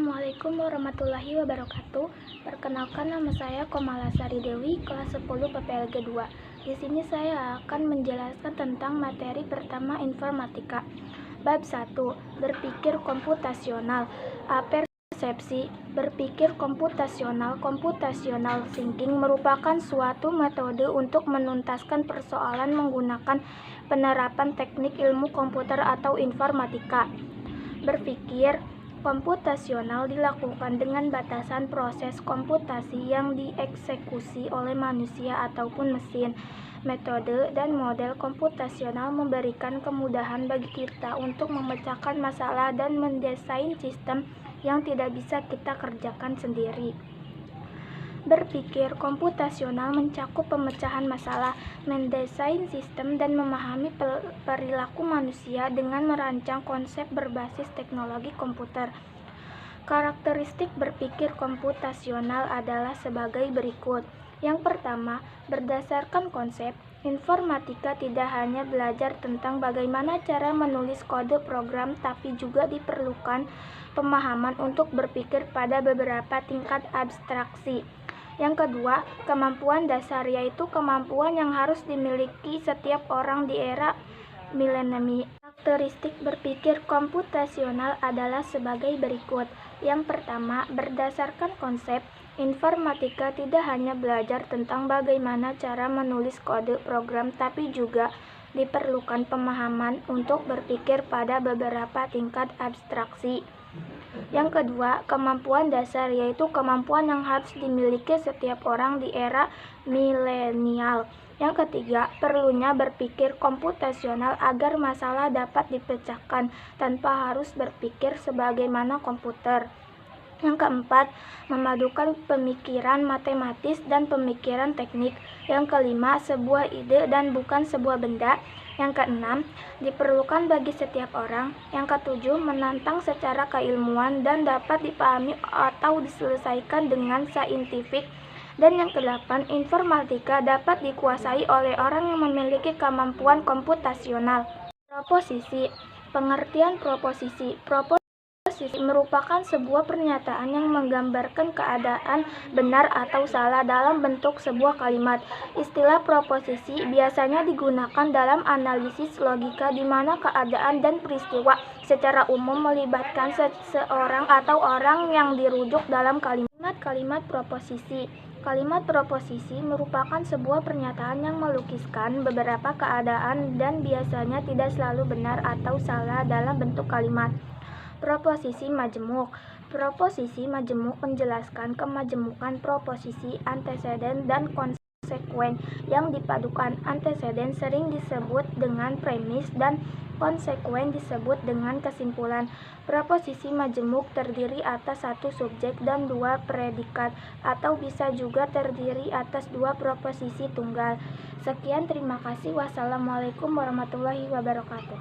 Assalamualaikum warahmatullahi wabarakatuh. Perkenalkan, nama saya Komalasari Dewi, kelas 10 PPLG 2. Di sini saya akan menjelaskan tentang materi pertama informatika. Bab 1, berpikir komputasional. Persepsi berpikir komputasional. Computational thinking merupakan suatu metode untuk menuntaskan persoalan menggunakan penerapan teknik ilmu komputer atau informatika. Berpikir komputasional dilakukan dengan batasan proses komputasi yang dieksekusi oleh manusia ataupun mesin. Metode dan model komputasional memberikan kemudahan bagi kita untuk memecahkan masalah dan mendesain sistem yang tidak bisa kita kerjakan sendiri. Berpikir komputasional mencakup pemecahan masalah, mendesain sistem, dan memahami perilaku manusia dengan merancang konsep berbasis teknologi komputer. Karakteristik berpikir komputasional adalah sebagai berikut. Yang pertama, berdasarkan konsep, informatika tidak hanya belajar tentang bagaimana cara menulis kode program, tapi juga diperlukan pemahaman untuk berpikir pada beberapa tingkat abstraksi. Yang kedua, kemampuan dasar, yaitu kemampuan yang harus dimiliki setiap orang di era milenium. Karakteristik berpikir komputasional adalah sebagai berikut. Yang pertama, berdasarkan konsep, informatika tidak hanya belajar tentang bagaimana cara menulis kode program, tapi juga diperlukan pemahaman untuk berpikir pada beberapa tingkat abstraksi. Yang kedua, kemampuan dasar, yaitu kemampuan yang harus dimiliki setiap orang di era milenial. Yang ketiga, perlunya berpikir komputasional agar masalah dapat dipecahkan tanpa harus berpikir sebagaimana komputer. Yang keempat, memadukan pemikiran matematis dan pemikiran teknik. Yang kelima, sebuah ide dan bukan sebuah benda. Yang keenam, diperlukan bagi setiap orang. Yang ketujuh, menantang secara keilmuan dan dapat dipahami atau diselesaikan dengan saintifik. Dan yang kedelapan, informatika dapat dikuasai oleh orang yang memiliki kemampuan komputasional. Proposisi. Pengertian proposisi. Proposisi merupakan sebuah pernyataan yang menggambarkan keadaan benar atau salah dalam bentuk sebuah kalimat. Istilah proposisi biasanya digunakan dalam analisis logika di mana keadaan dan peristiwa secara umum melibatkan seseorang atau orang yang dirujuk dalam kalimat proposisi. Kalimat proposisi merupakan sebuah pernyataan yang melukiskan beberapa keadaan dan biasanya tidak selalu benar atau salah dalam bentuk kalimat. Proposisi majemuk. Proposisi majemuk menjelaskan kemajemukan proposisi anteseden dan konsekuen yang dipadukan. Anteseden sering disebut dengan premis dan konsekuen disebut dengan kesimpulan. Proposisi majemuk terdiri atas satu subjek dan dua predikat, atau bisa juga terdiri atas dua proposisi tunggal. Sekian, terima kasih. Wassalamualaikum warahmatullahi wabarakatuh.